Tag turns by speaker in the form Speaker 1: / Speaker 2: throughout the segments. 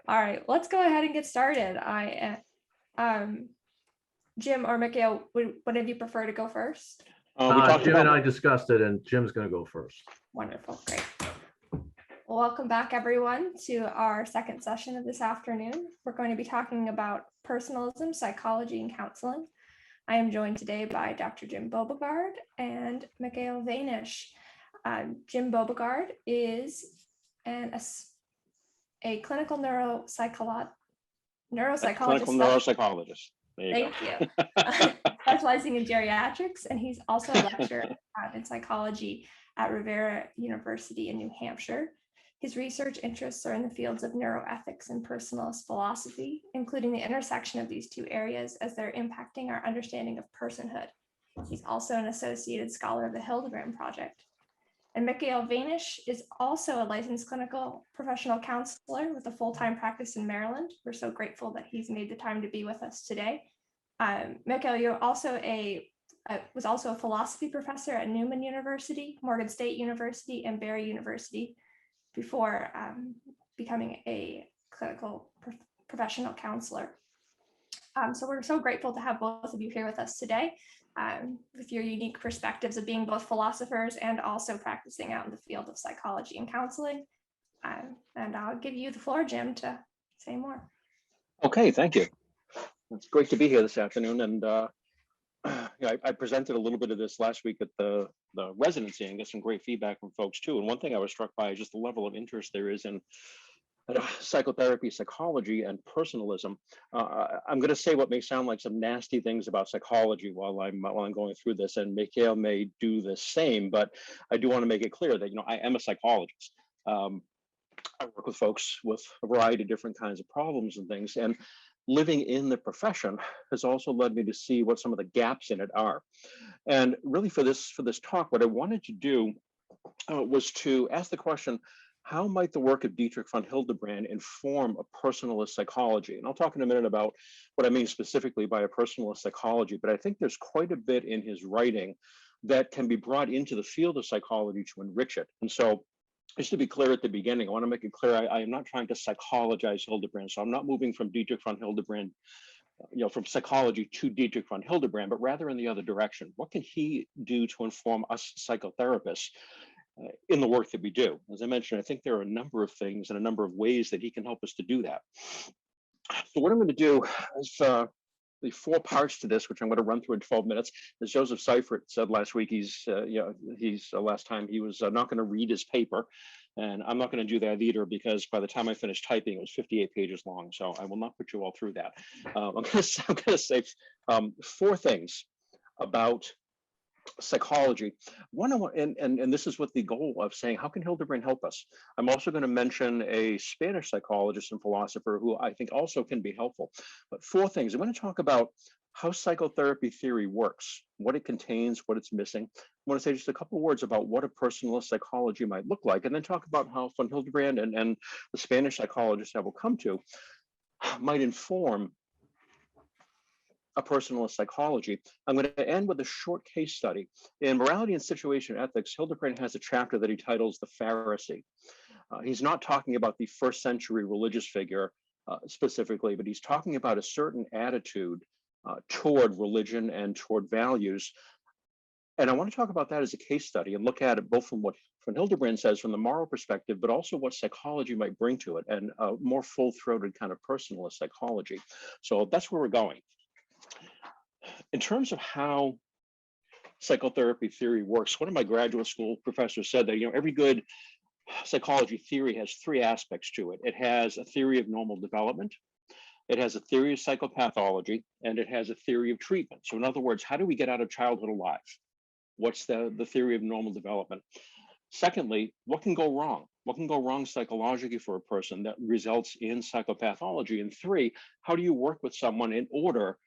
Speaker 1: All right, let's go ahead and get started. Jim or Mikhail, would one of you prefer to go first?
Speaker 2: Jim and I discussed it, and Jim's going to go first.
Speaker 1: Wonderful, great. Well, welcome back, everyone, to our second session of this afternoon. We're going to be talking about personalism, psychology, and counseling. I am joined today by Dr. Jim Beauregard and Mikhail Wenisch. Jim Beauregard is a clinical neuropsychologist.
Speaker 3: Clinical neuropsychologist.
Speaker 1: Thank you. Specializing in geriatrics, and he's also a lecturer in psychology at Rivera University in New Hampshire. His research interests are in the fields of neuroethics and personalist philosophy, including the intersection of these two areas as they're impacting our understanding of personhood. He's also an associated scholar of the Hildebrand Project. And Mikhail Wenisch is also a licensed clinical professional counselor with a full-time practice in Maryland. We're so grateful that he's made the time to be with us today. Mikhail, you're also was also a philosophy professor at Newman University, Morgan State University, and Barry University before becoming a clinical professional counselor. So we're so grateful to have both of you here with us today with your unique perspectives of being both philosophers and also practicing out in the field of psychology and counseling. And I'll give you the floor, Jim, to say more.
Speaker 3: Okay, thank you. It's great to be here this afternoon. And I presented a little bit of this last week at the residency and got some great feedback from folks too. And one thing I was struck by is just the level of interest there is in psychotherapy, psychology, and personalism. I'm going to say what may sound like some nasty things about psychology while I'm going through this, and Mikhail may do the same. But I do want to make it clear that I am a psychologist. I work with folks with a variety of different kinds of problems and things, and living in the profession has also led me to see what some of the gaps in it are. And really, for this talk, what I wanted to do was to ask the question, how might the work of Dietrich von Hildebrand inform a personalist psychology? And I'll talk in a minute about what I mean specifically by a personalist psychology, but I think there's quite a bit in his writing that can be brought into the field of psychology to enrich it. And so, just to be clear at the beginning, I want to make it clear, I am not trying to psychologize Hildebrand. So I'm not moving from Dietrich von Hildebrand, from psychology to Dietrich von Hildebrand, but rather in the other direction. What can he do to inform us psychotherapists in the work that we do? As I mentioned, I think there are a number of things and a number of ways that he can help us to do that. So what I'm going to do is the 4 parts to this, which I'm going to run through in 12 minutes. As Joseph Seifert said last week, last time he was not going to read his paper, and I'm not going to do that either because by the time I finished typing, it was 58 pages long. So I will not put you all through that. I'm going to say 4 things about psychology. And this is with the goal of saying, how can Hildebrand help us? I'm also going to mention a Spanish psychologist and philosopher who I think also can be helpful. But 4 things. I'm going to talk about how psychotherapy theory works, what it contains, what it's missing. I want to say just a couple of words about what a personalist psychology might look like, and then talk about how von Hildebrand and the Spanish psychologists I will come to might inform a personalist psychology. I'm going to end with a short case study. In Morality and Situation Ethics, Hildebrand has a chapter that he titles The Pharisee. He's not talking about the first century religious figure specifically, but he's talking about a certain attitude toward religion and toward values. And I want to talk about that as a case study and look at it both from what von Hildebrand says from the moral perspective, but also what psychology might bring to it, and a more full-throated kind of personalist psychology. So that's where we're going. In terms of how psychotherapy theory works, one of my graduate school professors said that every good psychology theory has 3 aspects to it. It has a theory of normal development, it has a theory of psychopathology, and it has a theory of treatment. So in other words, how do we get out of childhood alive? What's the theory of normal development? Secondly, what can go wrong? What can go wrong psychologically for a person that results in psychopathology? And 3, how do you work with someone in order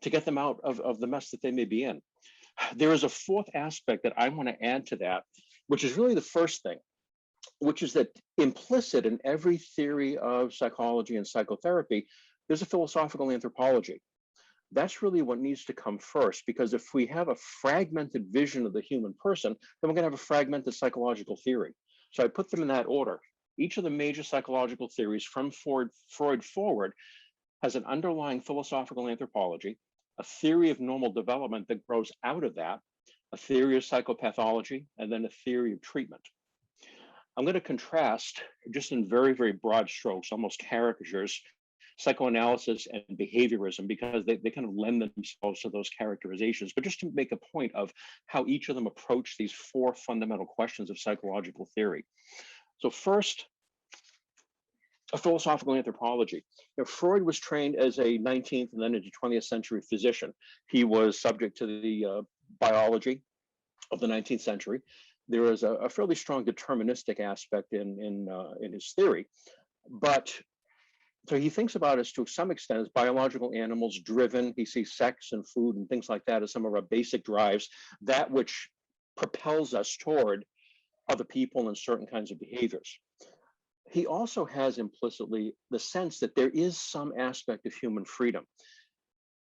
Speaker 3: to get them out of the mess that they may be in? There is a 4th aspect that I want to add to that, which is really the first thing, which is that implicit in every theory of psychology and psychotherapy, there's a philosophical anthropology. That's really what needs to come first, because if we have a fragmented vision of the human person, then we're going to have a fragmented psychological theory. So I put them in that order. each of the major psychological theories from Freud forward has an underlying philosophical anthropology, a theory of normal development that grows out of that, a theory of psychopathology, and then a theory of treatment. I'm going to contrast, just in very, very broad strokes, almost caricatures, psychoanalysis and behaviorism, because they kind of lend themselves to those characterizations, but just to make a point of how each of them approach these four fundamental questions of psychological theory. So first, a philosophical anthropology. Freud was trained as a 19th and then into 20th century physician. He was subject to the biology of the 19th century. There is a fairly strong deterministic aspect in his theory, but so he thinks about us to some extent as biological animals driven. He sees sex and food and things like that as some of our basic drives, that which propels us toward other people and certain kinds of behaviors. He also has implicitly the sense that there is some aspect of human freedom.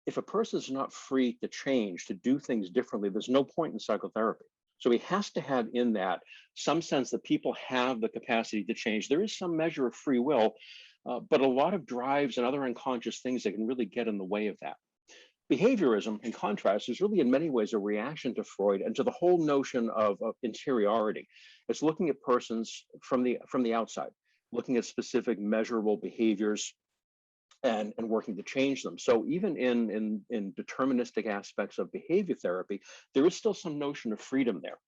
Speaker 3: If a person is not free to change, to do things differently, there's no point in psychotherapy. So he has to have in that some sense that people have the capacity to change. There is some measure of free will, but a lot of drives and other unconscious things that can really get in the way of that. Behaviorism, in contrast, is really in many ways a reaction to Freud and to the whole notion of interiority. It's looking at persons from the outside, looking at specific measurable behaviors and working to change them. So even in deterministic aspects of behavior therapy, there is still some notion of freedom there.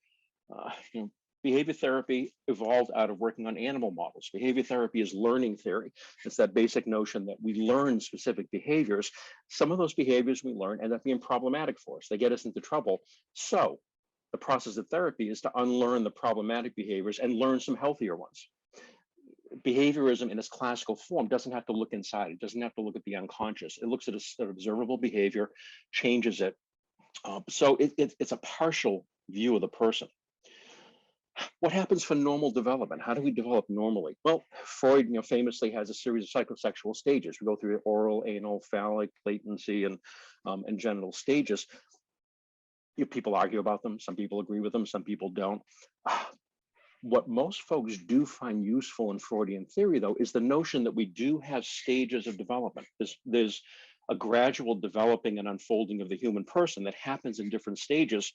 Speaker 3: Behavior therapy evolved out of working on animal models. Behavior therapy is learning theory. It's that basic notion that we learn specific behaviors. Some of those behaviors we learn end up being problematic for us. They get us into trouble. So the process of therapy is to unlearn the problematic behaviors and learn some healthier ones. Behaviorism in its classical form doesn't have to look inside. It doesn't have to look at the unconscious. It looks at an observable behavior, changes it. So it's a partial view of the person. What happens for normal development? How do we develop normally? Well, Freud, famously has a series of psychosexual stages. We go through the oral, anal, phallic, latency, and genital stages. People argue about them. Some people agree with them. Some people don't. What most folks do find useful in Freudian theory, though, is the notion that we do have stages of development. There's a gradual developing and unfolding of the human person that happens in different stages.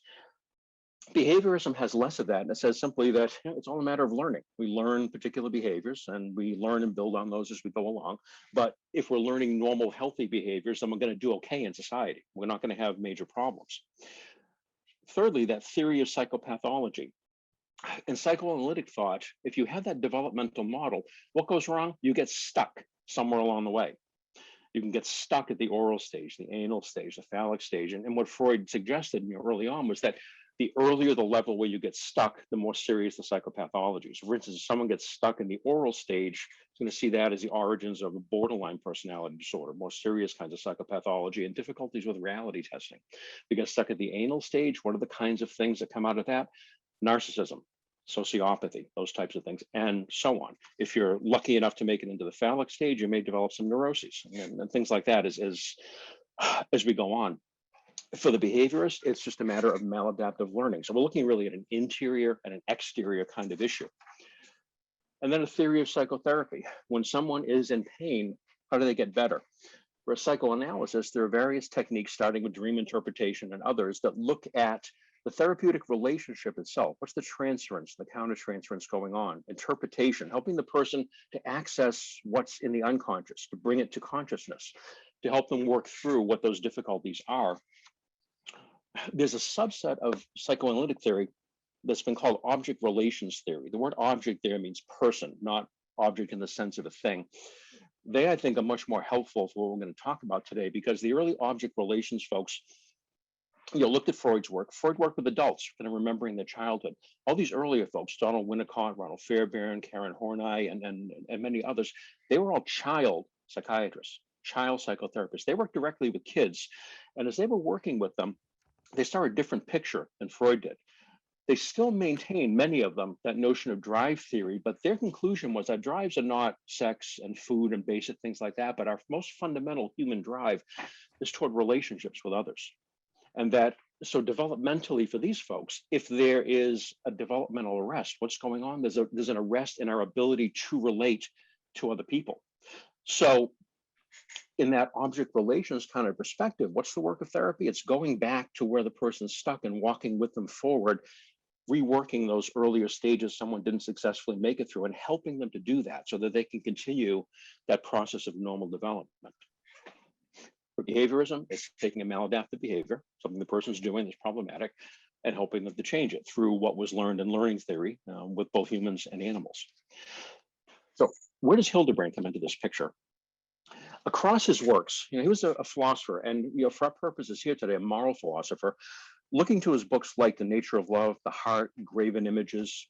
Speaker 3: Behaviorism has less of that, and it says simply that it's all a matter of learning. We learn particular behaviors, and we learn and build on those as we go along. But if we're learning normal, healthy behaviors, then we're going to do okay in society. We're not going to have major problems. Thirdly, that theory of psychopathology. In psychoanalytic thought, if you have that developmental model, what goes wrong? You get stuck somewhere along the way. You can get stuck at the oral stage, the anal stage, the phallic stage. And what Freud suggested early on was that the earlier the level where you get stuck, the more serious the psychopathology. So for instance, if someone gets stuck in the oral stage, it's going to see that as the origins of a borderline personality disorder, more serious kinds of psychopathology and difficulties with reality testing. We get stuck at the anal stage. What are the kinds of things that come out of that? Narcissism, sociopathy, those types of things, and so on. If you're lucky enough to make it into the phallic stage, you may develop some neuroses and things like that as we go on. For the behaviorist, it's just a matter of maladaptive learning. So we're looking really at an interior and an exterior kind of issue. And then a theory of psychotherapy. When someone is in pain, how do they get better? For a psychoanalysis, there are various techniques, starting with dream interpretation and others, that look at the therapeutic relationship itself. What's the transference, the countertransference going on? Interpretation, helping the person to access what's in the unconscious, to bring it to consciousness, to help them work through what those difficulties are. There's a subset of psychoanalytic theory that's been called object relations theory. The word object there means person, not object in the sense of a thing. They, I think, are much more helpful for what we're going to talk about today, because the early object relations folks, looked at Freud's work. Freud worked with adults, kind of remembering their childhood. All these earlier folks, Donald Winnicott, Ronald Fairbairn, Karen Horney, and many others, they were all child psychiatrists, child psychotherapists. They worked directly with kids. And as they were working with them, they saw a different picture than Freud did. They still maintain, many of them, that notion of drive theory, but their conclusion was that drives are not sex and food and basic things like that, but our most fundamental human drive is toward relationships with others. And that So developmentally for these folks, if there is a developmental arrest, what's going on? There's an arrest in our ability to relate to other people. So in that object relations kind of perspective, what's the work of therapy? It's going back to where the person's stuck and walking with them forward, reworking those earlier stages someone didn't successfully make it through, and helping them to do that so that they can continue that process of normal development. For behaviorism, it's taking a maladaptive behavior, something the person's doing that's problematic, and helping them to change it through what was learned in learning theory with both humans and animals. So where does Hildebrand come into this picture? Across his works, he was a philosopher, and for our purposes here today, a moral philosopher, looking to his books like The Nature of Love, The Heart, Graven Images,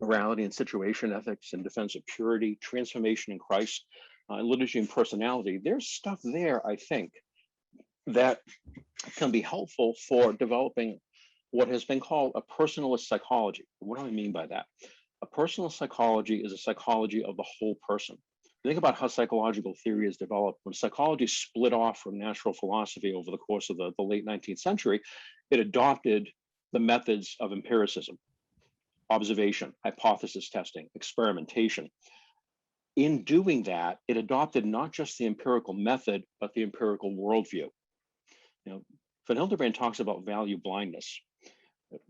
Speaker 3: Morality and Situation Ethics, and Defense of Purity, Transformation in Christ, Liturgy and Personality. There's stuff there, I think, that can be helpful for developing what has been called a personalist psychology. What do I mean by that? A personal psychology is a psychology of the whole person. Think about how psychological theory is developed. When psychology split off from natural philosophy over the course of the late 19th century, it adopted the methods of empiricism, observation, hypothesis testing, experimentation. In doing that, it adopted not just the empirical method, but the empirical worldview. Van Hildebrand talks about value blindness,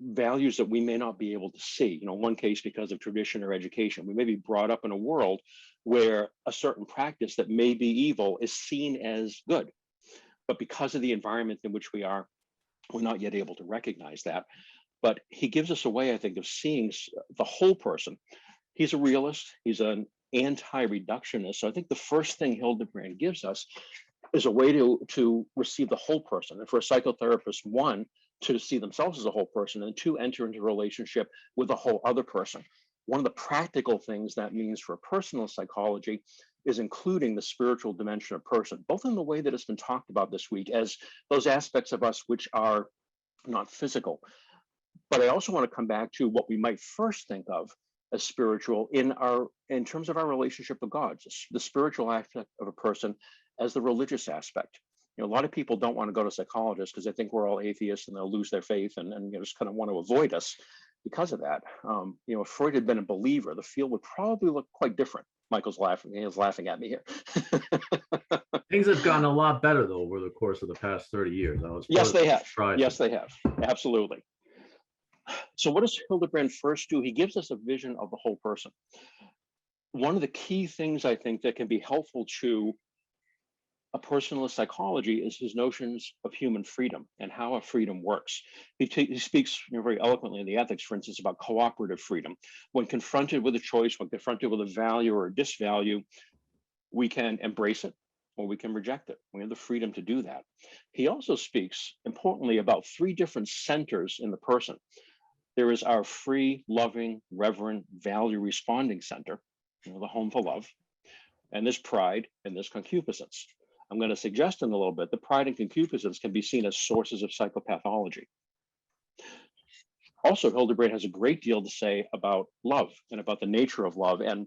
Speaker 3: values that we may not be able to see. One case because of tradition or education. We may be brought up in a world where a certain practice that may be evil is seen as good. But because of the environment in which we are, we're not yet able to recognize that. But he gives us a way, I think, of seeing the whole person. He's a realist. He's an anti-reductionist. So I think the first thing Hildebrand gives us is a way to receive the whole person. And for a psychotherapist, one, to see themselves as a whole person, and two, enter into a relationship with a whole other person. One of the practical things that means for personal psychology is including the spiritual dimension of person, both in the way that it's been talked about this week as those aspects of us which are not physical. But I also want to come back to what we might first think of as spiritual in terms of our relationship with God, the spiritual aspect of a person as the religious aspect. A lot of people don't want to go to psychologists because they think we're all atheists and they'll lose their faith and just kind of want to avoid us because of that. If Freud had been a believer, the field would probably look quite different. Michael's laughing. He's laughing at me here.
Speaker 2: Things have gotten a lot better though over the course of the past 30 years.
Speaker 3: Yes, they have. Yes, they have. Absolutely. So what does Hildebrand first do? He gives us a vision of the whole person. One of the key things I think that can be helpful to a personalist psychology is his notions of human freedom and how a freedom works. He speaks very eloquently in the ethics, for instance, about cooperative freedom. When confronted with a choice, when confronted with a value or a disvalue, we can embrace it or we can reject it. We have the freedom to do that. He also speaks, importantly, about three different centers in the person. There is our free, loving, reverent, value responding center, the home for love, and there's pride and there's concupiscence. I'm going to suggest in a little bit that pride and concupiscence can be seen as sources of psychopathology. Also, Hildebrand has a great deal to say about love and about the nature of love. And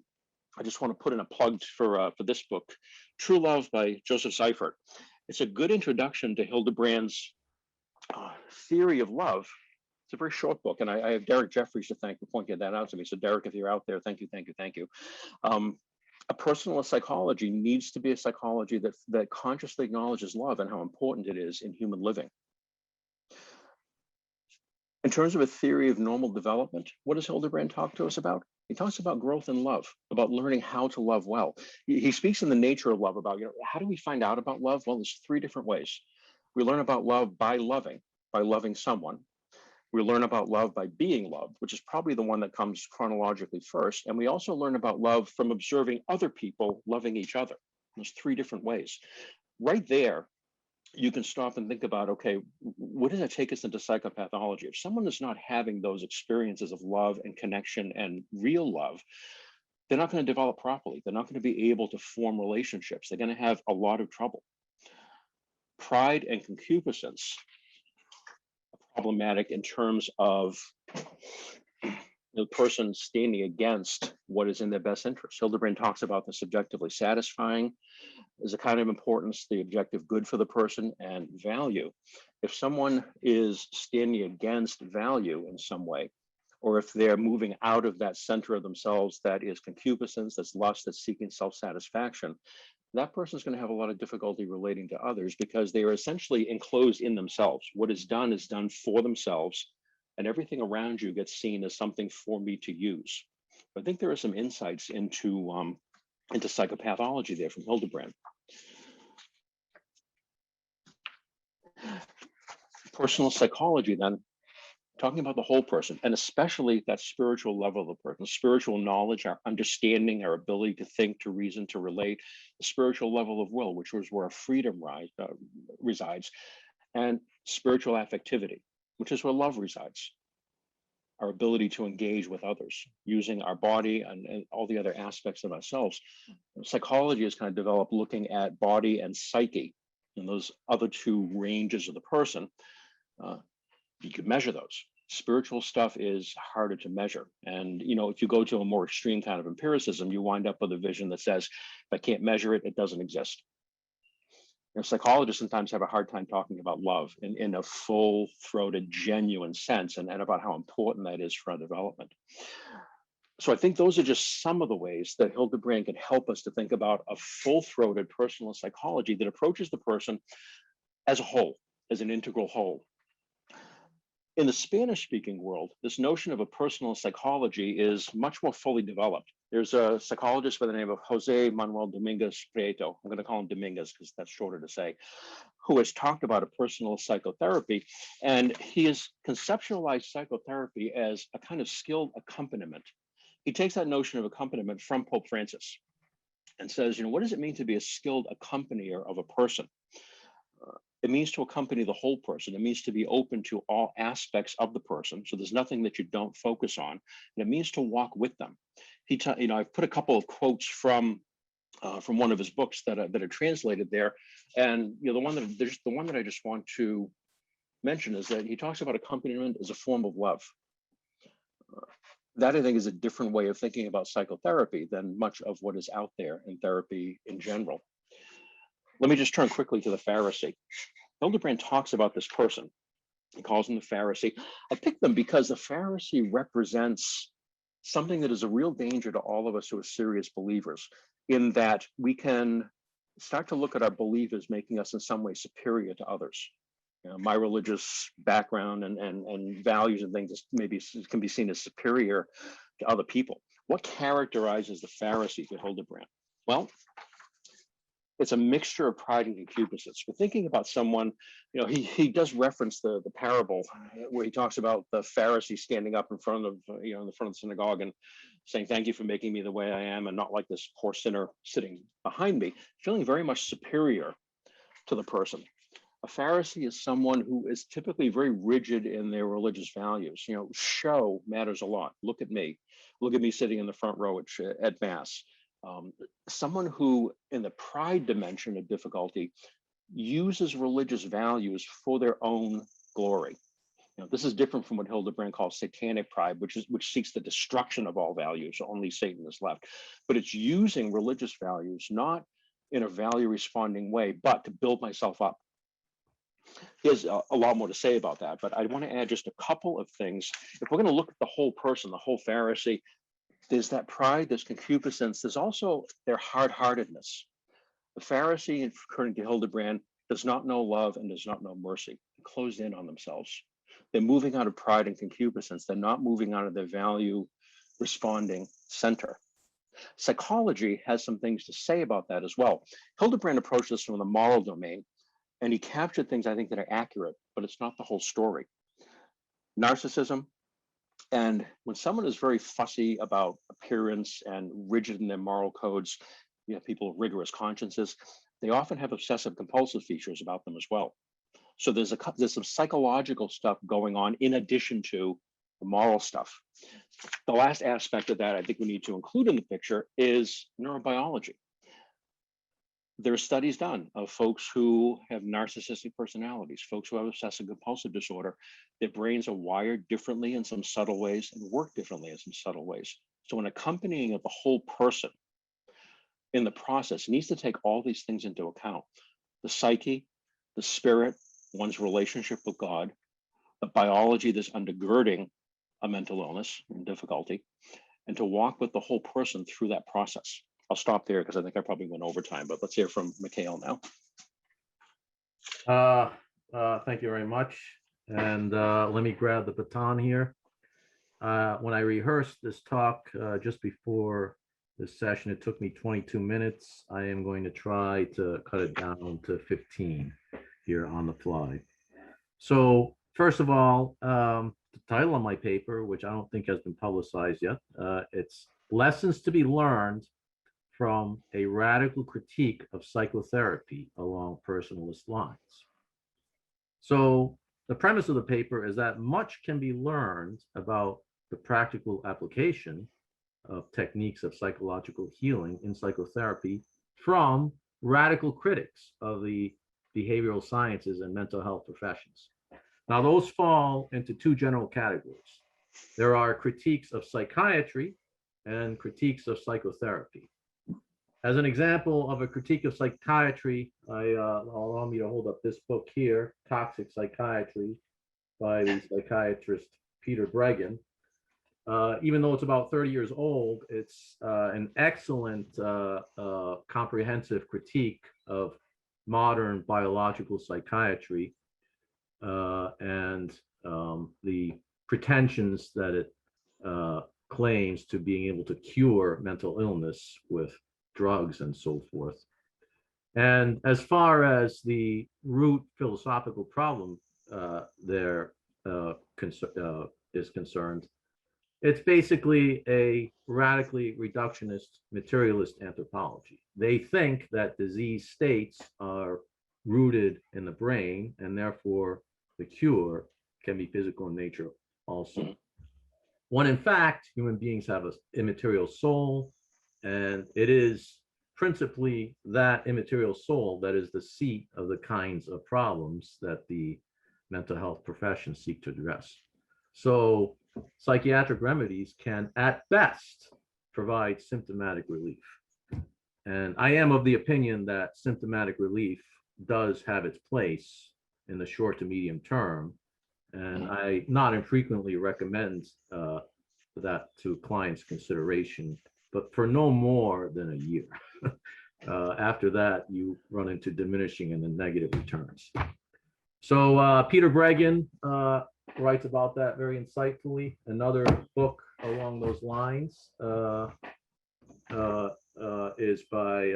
Speaker 3: I just want to put in a plug for this book, True Love by Joseph Seifert. It's a good introduction to Hildebrand's theory of love. It's a very short book. And I have Derek Jeffries to thank for pointing that out to me. So Derek, if you're out there, thank you, thank you, thank you. A personalist psychology needs to be a psychology that consciously acknowledges love and how important it is in human living. In terms of a theory of normal development, what does Hildebrand talk to us about? He talks about growth in love, about learning how to love well. He speaks in the nature of love about, how do we find out about love? Well, there's three different ways. We learn about love by loving someone. We learn about love by being loved, which is probably the one that comes chronologically first. And we also learn about love from observing other people loving each other. There's three different ways. Right there, you can stop and think about, okay, what does that take us into psychopathology? If someone is not having those experiences of love and connection and real love, they're not going to develop properly. They're not going to be able to form relationships. They're going to have a lot of trouble. Pride and concupiscence problematic in terms of the person standing against what is in their best interest. Hildebrand talks about the subjectively satisfying, is a kind of importance, the objective good for the person, and value. If someone is standing against value in some way, or if they're moving out of that center of themselves that is concupiscence, that's lust, that's seeking self-satisfaction, that person is going to have a lot of difficulty relating to others because they are essentially enclosed in themselves. What is done for themselves, and everything around you gets seen as something for me to use. I think there are some insights into psychopathology there from Hildebrand. Personal psychology, then, talking about the whole person, and especially that spiritual level of the person, spiritual knowledge, our understanding, our ability to think, to reason, to relate, the spiritual level of will, which is where freedom resides, and spiritual affectivity, which is where love resides. Our ability to engage with others using our body and all the other aspects of ourselves. Psychology is kind of developed looking at body and psyche, and those other two ranges of the person. You could measure those. Spiritual stuff is harder to measure. And, if you go to a more extreme kind of empiricism, you wind up with a vision that says, if I can't measure it, it doesn't exist. Psychologists sometimes have a hard time talking about love in a full-throated, genuine sense, and about how important that is for our development. So I think those are just some of the ways that Hildebrand can help us to think about a full-throated personal psychology that approaches the person as a whole, as an integral whole. In the Spanish-speaking world, this notion of a personal psychology is much more fully developed. There's a psychologist by the name of Jose Manuel Dominguez Prieto, I'm going to call him Dominguez because that's shorter to say, who has talked about a personal psychotherapy, and he has conceptualized psychotherapy as a kind of skilled accompaniment. He takes that notion of accompaniment from Pope Francis and says, what does it mean to be a skilled accompanier of a person? It means to accompany the whole person. It means to be open to all aspects of the person. So there's nothing that you don't focus on. And it means to walk with them. I've put a couple of quotes from one of his books that are translated there. And the one that I just want to mention is that he talks about accompaniment as a form of love. That I think is a different way of thinking about psychotherapy than much of what is out there in therapy in general. Let me just turn quickly to the Pharisee. Hildebrand talks about this person. He calls him the Pharisee. I picked them because the Pharisee represents something that is a real danger to all of us who are serious believers, in that we can start to look at our belief as making us in some way superior to others. My religious background and values and things maybe can be seen as superior to other people. What characterizes the Pharisee to Hildebrand? Well, it's a mixture of pride and concupiscence. We're thinking about someone, he does reference the parable where he talks about the Pharisee standing up in front of the synagogue and saying, thank you for making me the way I am and not like this poor sinner sitting behind me, feeling very much superior to the person. A Pharisee is someone who is typically very rigid in their religious values. Show matters a lot. Look at me sitting in the front row at Mass. Someone who, in the pride dimension of difficulty, uses religious values for their own glory. This is different from what Hildebrand calls satanic pride, which seeks the destruction of all values. So only Satan is left. But it's using religious values not in a value responding way, but to build myself up. There's a lot more to say about that, but I want to add just a couple of things. If we're going to look at the whole person, the whole Pharisee, there's that pride, there's concupiscence, there's also their hard-heartedness. The Pharisee, according to Hildebrand, does not know love and does not know mercy. They're closed in on themselves. They're moving out of pride and concupiscence. They're not moving out of their value responding center. Psychology has some things to say about that as well. Hildebrand approached this from the moral domain, and he captured things I think that are accurate, but it's not the whole story. Narcissism. And when someone is very fussy about appearance and rigid in their moral codes, people with rigorous consciences, they often have obsessive compulsive features about them as well. So there's some psychological stuff going on in addition to the moral stuff. The last aspect of that I think we need to include in the picture is neurobiology. There are studies done of folks who have narcissistic personalities, folks who have obsessive compulsive disorder. Their brains are wired differently in some subtle ways and work differently in some subtle ways. So in accompanying of the whole person, in the process needs to take all these things into account: the psyche, the spirit, one's relationship with God, the biology that's undergirding a mental illness and difficulty, and to walk with the whole person through that process. I'll stop there because I think I probably went over time, but let's hear from Mikhail now.
Speaker 2: Thank you very much. And let me grab the baton here. When I rehearsed this talk just before this session, it took me 22 minutes. I am going to try to cut it down to 15 here on the fly. So first of all, the title of my paper, which I don't think has been publicized yet, it's Lessons to be Learned from a Radical Critique of Psychotherapy Along Personalist Lines. So the premise of the paper is that much can be learned about the practical application of techniques of psychological healing in psychotherapy from radical critics of the behavioral sciences and mental health professions. Now, those fall into two general categories. There are critiques of psychiatry and critiques of psychotherapy. As an example of a critique of psychiatry, allow me to hold up this book here, Toxic Psychiatry, by the psychiatrist Peter Breggin. Even though it's about 30 years old, it's an excellent comprehensive critique of modern biological psychiatry and the pretensions that it claims to being able to cure mental illness with drugs and so forth. And as far as the root philosophical problem is concerned, it's basically a radically reductionist materialist anthropology. They think that disease states are rooted in the brain, and therefore the cure can be physical in nature also. When in fact, human beings have an immaterial soul, and it is principally that immaterial soul that is the seat of the kinds of problems that the mental health professions seek to address. So psychiatric remedies can, at best, provide symptomatic relief. And I am of the opinion that symptomatic relief does have its place in the short to medium term. And I not infrequently recommend that to clients' consideration, but for no more than a year. After that, you run into diminishing and then negative returns. So Peter Breggin writes about that very insightfully. Another book along those lines is by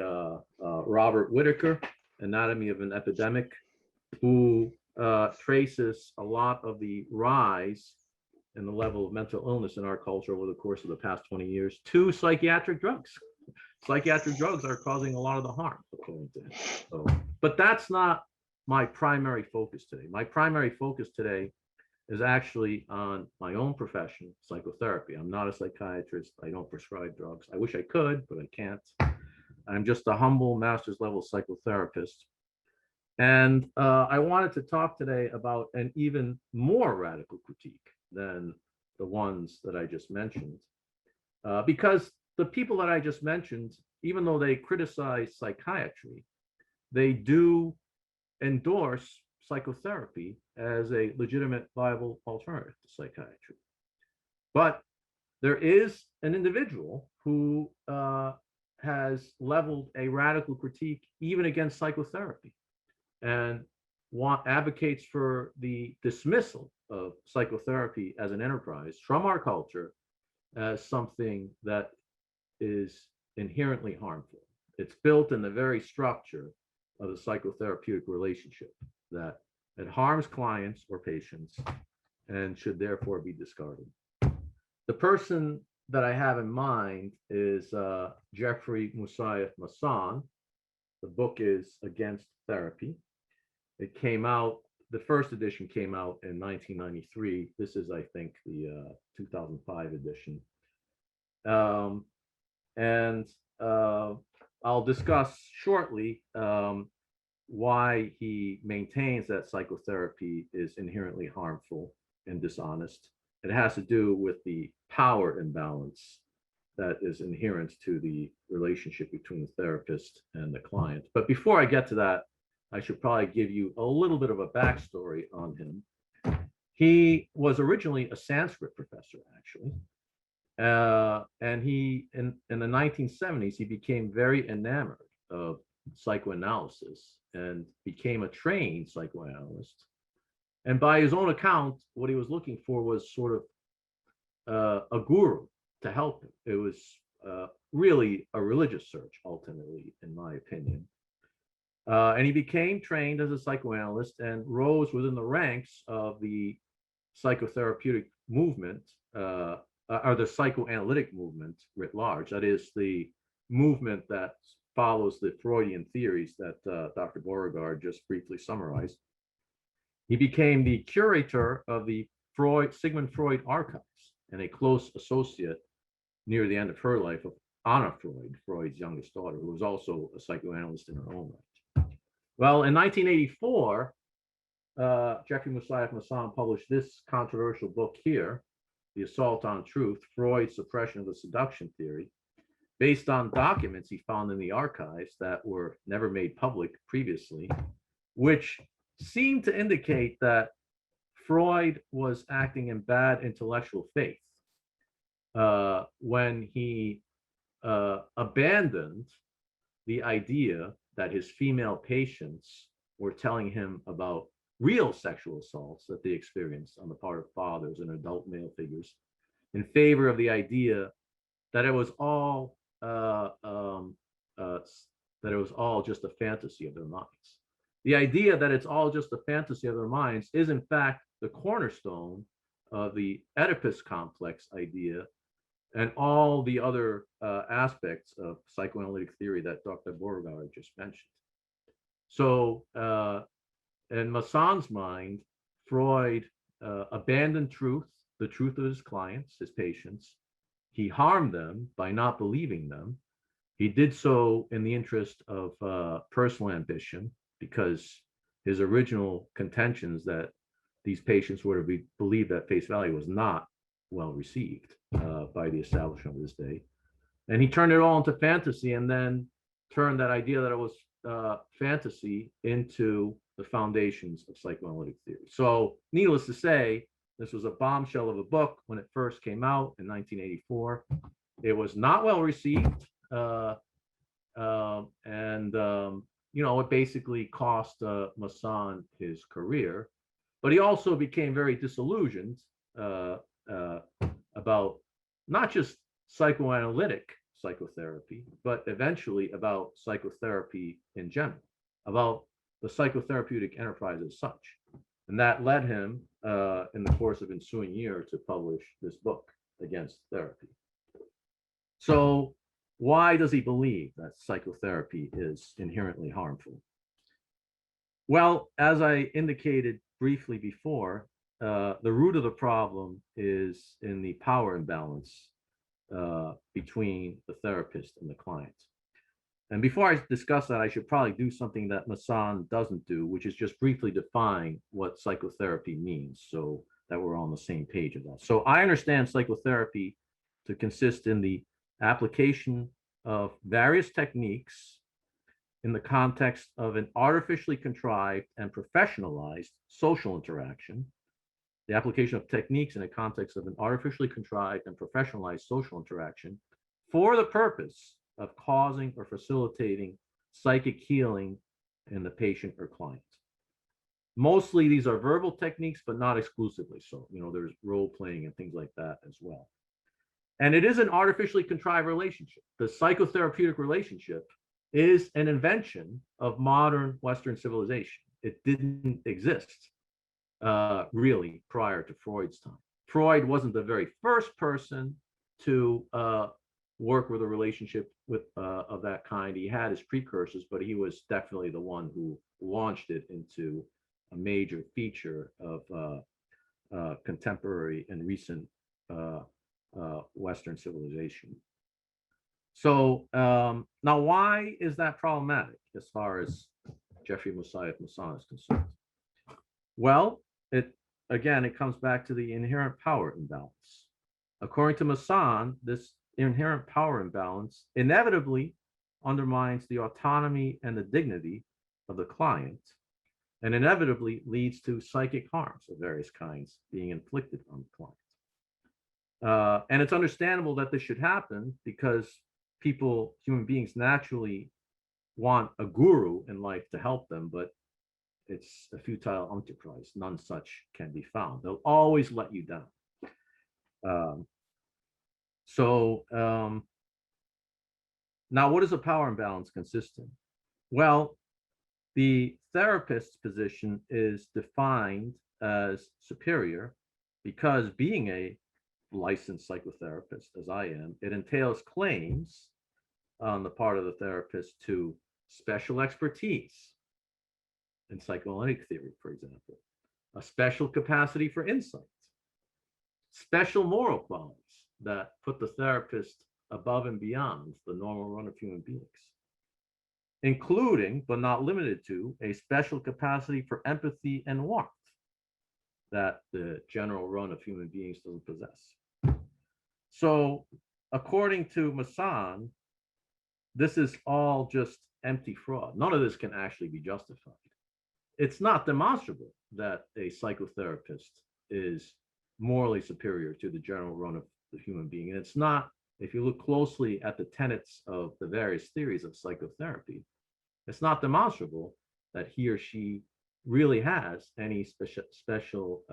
Speaker 2: Robert Whitaker, Anatomy of an Epidemic, who traces a lot of the rise in the level of mental illness in our culture over the course of the past 20 years to psychiatric drugs. Psychiatric drugs are causing a lot of the harm, according to him. So, but that's not my primary focus today. My primary focus today is actually on my own profession, psychotherapy. I'm not a psychiatrist. I don't prescribe drugs. I wish I could, but I can't. I'm just a humble master's level psychotherapist. And I wanted to talk today about an even more radical critique than the ones that I just mentioned. Because the people that I just mentioned, even though they criticize psychiatry, they do endorse psychotherapy as a legitimate, viable alternative to psychiatry. But there is an individual who has leveled a radical critique even against psychotherapy and advocates for the dismissal of psychotherapy as an enterprise from our culture as something that is inherently harmful. It's built in the very structure of the psychotherapeutic relationship that it harms clients or patients and should therefore be discarded. The person that I have in mind is Jeffrey Moussaieff Masson. The book is Against Therapy. It came out, the first edition came out in 1993. This is, I think, the 2005 edition. I'll discuss shortly why he maintains that psychotherapy is inherently harmful and dishonest. It has to do with the power imbalance that is inherent to the relationship between the therapist and the client. But before I get to that, I should probably give you a little bit of a backstory on him. He was originally a Sanskrit professor, actually. And he, in the 1970s, he became very enamored of psychoanalysis and became a trained psychoanalyst. And by his own account, what he was looking for was sort of a guru to help him. It was really a religious search, ultimately, in my opinion. And he became trained as a psychoanalyst and rose within the ranks of the psychotherapeutic movement, or the psychoanalytic movement writ large. That is the movement that follows the Freudian theories that Dr. Beauregard just briefly summarized. He became the curator of the Sigmund Freud archives and a close associate near the end of her life of Anna Freud, Freud's youngest daughter, who was also a psychoanalyst in her own right. Well, in 1984, Jeffrey Moussaieff Masson published this controversial book here, The Assault on Truth, Freud's Suppression of the Seduction Theory, based on documents he found in the archives that were never made public previously, which seemed to indicate that Freud was acting in bad intellectual faith when he abandoned the idea that his female patients were telling him about real sexual assaults that they experienced on the part of fathers and adult male figures, in favor of the idea that it was all just a fantasy of their minds. The idea that it's all just a fantasy of their minds is, in fact, the cornerstone of the Oedipus complex idea and all the other aspects of psychoanalytic theory that Dr. Beauregard just mentioned. So in Masson's mind, Freud abandoned truth, the truth of his clients, his patients. He harmed them by not believing them. He did so in the interest of personal ambition, because his original contentions that these patients were to be believed at face value was not well received by the establishment of this day. And he turned it all into fantasy, and then turned that idea that it was fantasy into the foundations of psychoanalytic theory. So needless to say, this was a bombshell of a book when it first came out in 1984. It was not well received. It basically cost Masson his career. But he also became very disillusioned about not just psychoanalytic psychotherapy, but eventually about psychotherapy in general, about the psychotherapeutic enterprise as such. And that led him, in the course of ensuing year, to publish this book, Against Therapy. So why does he believe that psychotherapy is inherently harmful? Well, as I indicated briefly before, the root of the problem is in the power imbalance between the therapist and the client. And before I discuss that, I should probably do something that Masson doesn't do, which is just briefly define what psychotherapy means, so that we're on the same page of that. So I understand psychotherapy to consist in the application of various techniques in the context of an artificially contrived and professionalized social interaction. The application of techniques in the context of an artificially contrived and professionalized social interaction for the purpose of causing or facilitating psychic healing in the patient or client. Mostly these are verbal techniques, but not exclusively so. There's role playing and things like that as well. And it is an artificially contrived relationship. The psychotherapeutic relationship is an invention of modern Western civilization. It didn't exist really prior to Freud's time. Freud wasn't the very first person to work with a relationship of that kind. He had his precursors, but he was definitely the one who launched it into a major feature of contemporary and recent Western civilization. So now, why is that problematic as far as Jeffrey Moussaieff Masson is concerned? Well, it comes back to the inherent power imbalance. According to Masson, this inherent power imbalance inevitably undermines the autonomy and the dignity of the client, and inevitably leads to psychic harms of various kinds being inflicted on the client. And it's understandable that this should happen because people, human beings, naturally want a guru in life to help them, but it's a futile enterprise. None such can be found. They'll always let you down. Now, what does a power imbalance consist in? Well, the therapist's position is defined as superior because, being a licensed psychotherapist, as I am, it entails claims on the part of the therapist to special expertise in psychoanalytic theory, for example, a special capacity for insight, special moral qualities that put the therapist above and beyond the normal run of human beings, including, but not limited to, a special capacity for empathy and warmth that the general run of human beings doesn't possess. So, according to Masson, this is all just empty fraud. None of this can actually be justified. It's not demonstrable that a psychotherapist is morally superior to the general run of the human being. And it's not, if you look closely at the tenets of the various theories of psychotherapy, it's not demonstrable that he or she really has any special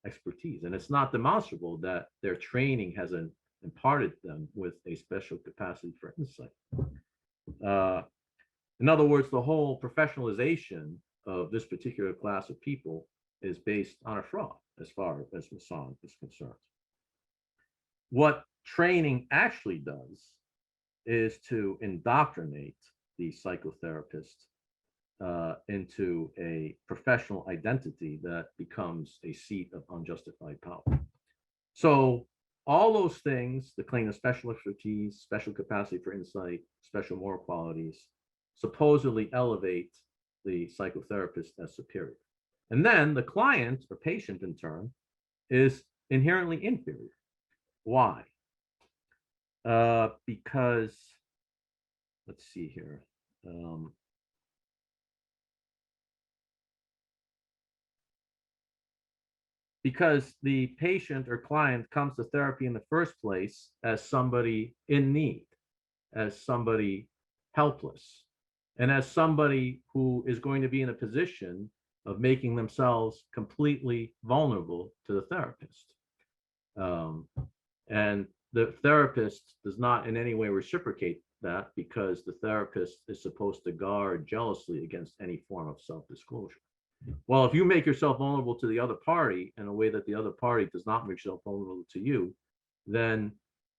Speaker 2: expertise. And it's not demonstrable that their training has imparted them with a special capacity for insight. In other words, the whole professionalization of this particular class of people is based on a fraud, as far as Masson is concerned. What training actually does is to indoctrinate the psychotherapist into a professional identity that becomes a seat of unjustified power. So all those things, the claim of special expertise, special capacity for insight, special moral qualities, supposedly elevate the psychotherapist as superior. And then the client or patient, in turn, is inherently inferior. Why? Because, let's see here. Because the patient or client comes to therapy in the first place as somebody in need, as somebody helpless, and as somebody who is going to be in a position of making themselves completely vulnerable to the therapist. And the therapist does not in any way reciprocate that, because the therapist is supposed to guard jealously against any form of self-disclosure. Well, if you make yourself vulnerable to the other party in a way that the other party does not make yourself vulnerable to you, then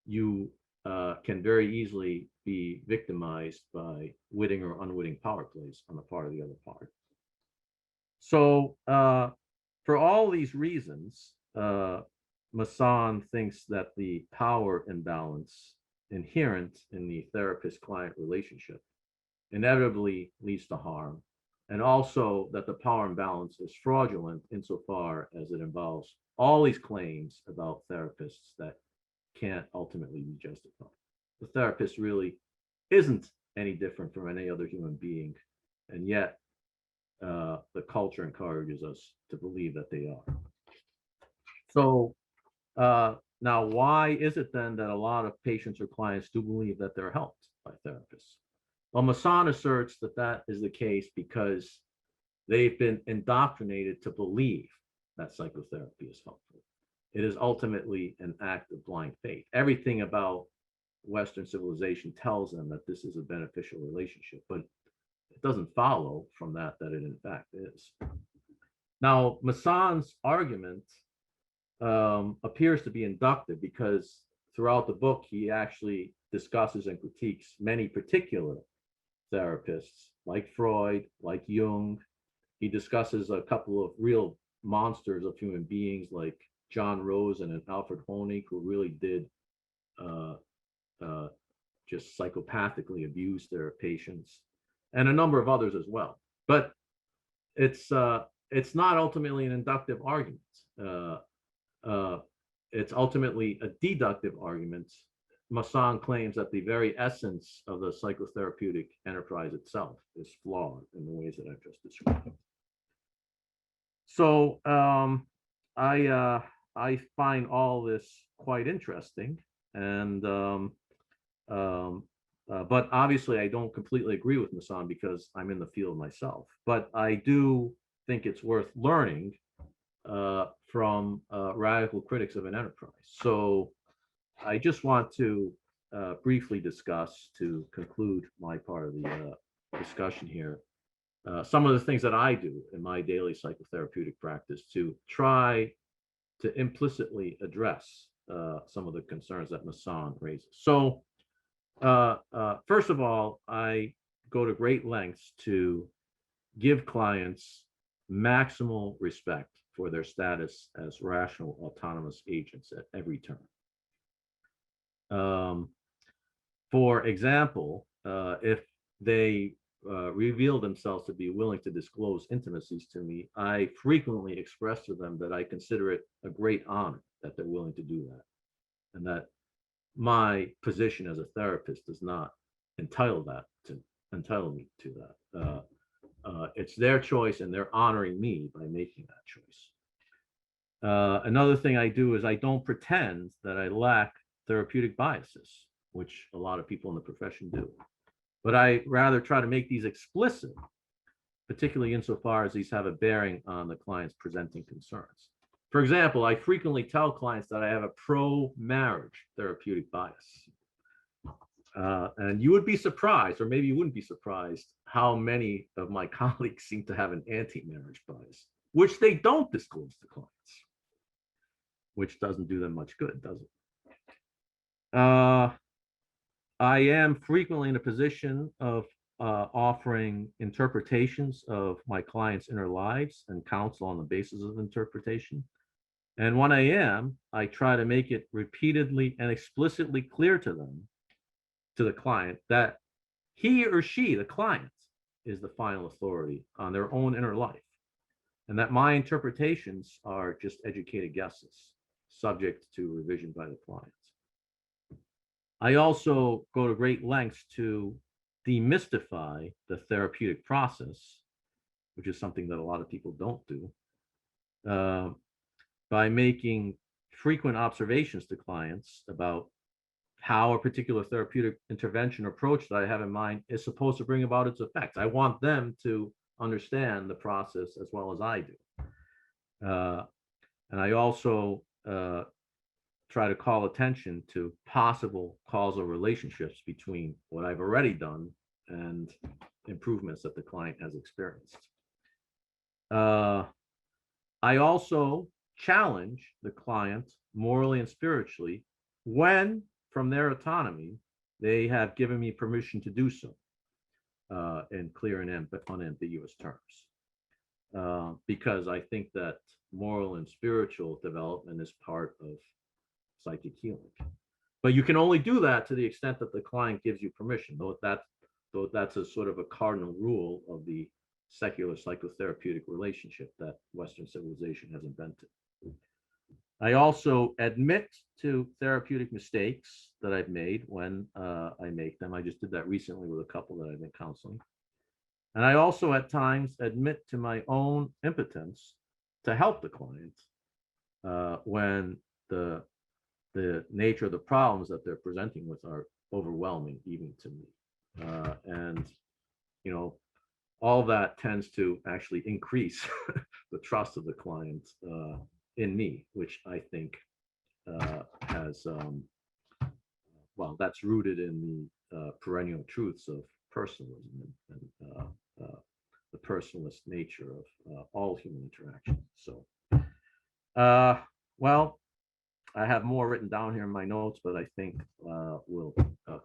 Speaker 2: you can very easily be victimized by witting or unwitting power plays on the part of the other party. So for all these reasons, Masson thinks that the power imbalance inherent in the therapist-client relationship inevitably leads to harm, and also that the power imbalance is fraudulent insofar as it involves all these claims about therapists that can't ultimately be justified. The therapist really isn't any different from any other human being, and yet the culture encourages us to believe that they are. So now, why is it then that a lot of patients or clients do believe that they're helped by therapists? Well, Masson asserts that that is the case because they've been indoctrinated to believe that psychotherapy is helpful. It is ultimately an act of blind faith. Everything about Western civilization tells them that this is a beneficial relationship, but it doesn't follow from that that it in fact is. Now, Masson's argument appears to be inductive because throughout the book, he actually discusses and critiques many particular therapists like Freud, like Jung. He discusses a couple of real monsters of human beings like John Rosen and Alfred Honig, who really did just psychopathically abuse their patients, and a number of others as well. But it's not ultimately an inductive argument. It's ultimately a deductive argument Masson claims that the very essence of the psychotherapeutic enterprise itself is flawed in the ways that I've just described. So I find all this quite interesting, and but obviously I don't completely agree with Masson because I'm in the field myself. But I do think it's worth learning from radical critics of an enterprise. So I just want to briefly discuss, to conclude my part of the discussion here, some of the things that I do in my daily psychotherapeutic practice to try to implicitly address some of the concerns that Masson raises. So first of all, I go to great lengths to give clients maximal respect for their status as rational, autonomous agents at every turn. For example, if they reveal themselves to be willing to disclose intimacies to me, I frequently express to them that I consider it a great honor that they're willing to do that, and that my position as a therapist does not entitle me to that. It's their choice, and they're honoring me by making that choice. Another thing I do is I don't pretend that I lack therapeutic biases, which a lot of people in the profession do. But I rather try to make these explicit, particularly insofar as these have a bearing on the client's presenting concerns. For example, I frequently tell clients that I have a pro-marriage therapeutic bias. And you would be surprised, or maybe you wouldn't be surprised, how many of my colleagues seem to have an anti-marriage bias, which they don't disclose to clients, which doesn't do them much good, does it? I am frequently in a position of offering interpretations of my clients' inner lives and counsel on the basis of interpretation. And when I am, I try to make it repeatedly and explicitly clear to them, to the client, that he or she, the client, is the final authority on their own inner life, and that my interpretations are just educated guesses, subject to revision by the client. I also go to great lengths to demystify the therapeutic process, which is something that a lot of people don't do, by making frequent observations to clients about how a particular therapeutic intervention approach that I have in mind is supposed to bring about its effects. I want them to understand the process as well as I do. And I also try to call attention to possible causal relationships between what I've already done and improvements that the client has experienced. I also challenge the client morally and spiritually when, from their autonomy, they have given me permission to do so in clear and unambiguous terms. Because I think that moral and spiritual development is part of psychic healing. But you can only do that to the extent that the client gives you permission, though that's a sort of a cardinal rule of the secular psychotherapeutic relationship that Western civilization has invented. I also admit to therapeutic mistakes that I've made when I make them. I just did that recently with a couple that I've been counseling. And I also at times admit to my own impotence to help the client when the nature of the problems that they're presenting with are overwhelming even to me. And, you know, all that tends to actually increase the trust of the client in me, which I think has, well, that's rooted in the perennial truths of personalism and the personalist nature of all human interaction. So, well, I have more written down here in my notes, but I think we'll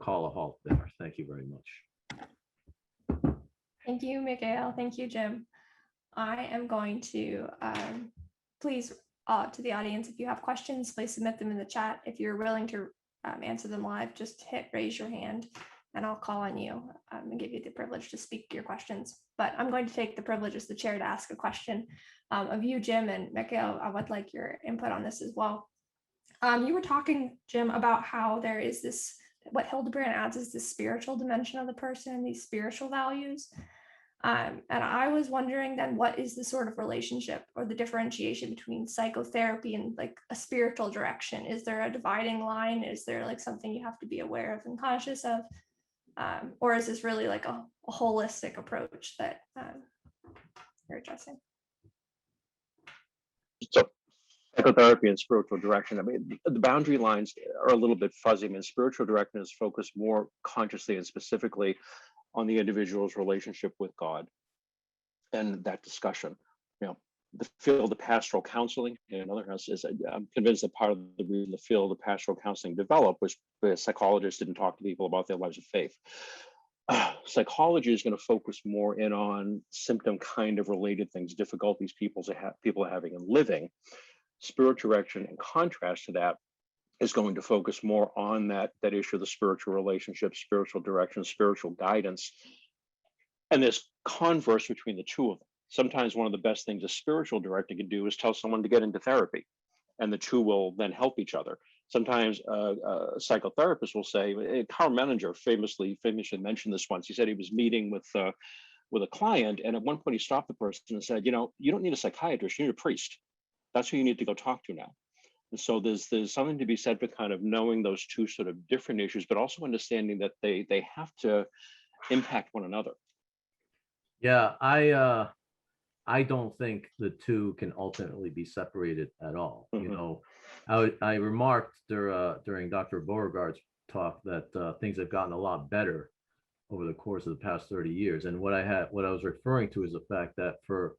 Speaker 2: call a halt there. Thank you very much.
Speaker 1: Thank you, Mikhail. Thank you, Jim. I am going to please, to the audience, if you have questions, please submit them in the chat. If you're willing to answer them live, just hit raise your hand and I'll call on you and give you the privilege to speak your questions. But I'm going to take the privilege as the chair to ask a question of you, Jim, and Mikhail. I would like your input on this as well. You were talking, Jim, about how there is this, what Hildebrand adds is this spiritual dimension of the person, these spiritual values. And I was wondering then, what is the sort of relationship or the differentiation between psychotherapy and like a spiritual direction? Is there a dividing line? Is there like something you have to be aware of and conscious of? Or is this really like a holistic approach that you're addressing?
Speaker 3: So psychotherapy and spiritual direction, I mean, the boundary lines are a little bit fuzzy. I mean, spiritual direction is focused more consciously and specifically on the individual's relationship with God and that discussion. You know, the field of pastoral counseling, in another house, is I'm convinced that part of the reason the field of pastoral counseling developed was the psychologists didn't talk to people about their lives of faith. Psychology is going to focus more in on symptom kind of related things, difficulties people are having in living. Spiritual direction, in contrast to that, is going to focus more on that issue of the spiritual relationship, spiritual direction, spiritual guidance. And there's converse between the two of them. Sometimes one of the best things a spiritual director can do is tell someone to get into therapy, and the two will then help each other. Sometimes a psychotherapist will say, Carl Menninger famously mentioned this once. He said he was meeting with a client, and at one point he stopped the person and said, you know, you don't need a psychiatrist, you need a priest. That's who you need to go talk to now. And so there's something to be said for kind of knowing those two sort of different issues, but also understanding that they have to impact one another.
Speaker 2: Yeah, I don't think the two can ultimately be separated at all. You know, I remarked during Dr. Beauregard's talk that things have gotten a lot better over the course of the past 30 years. And what I was referring to is the fact that for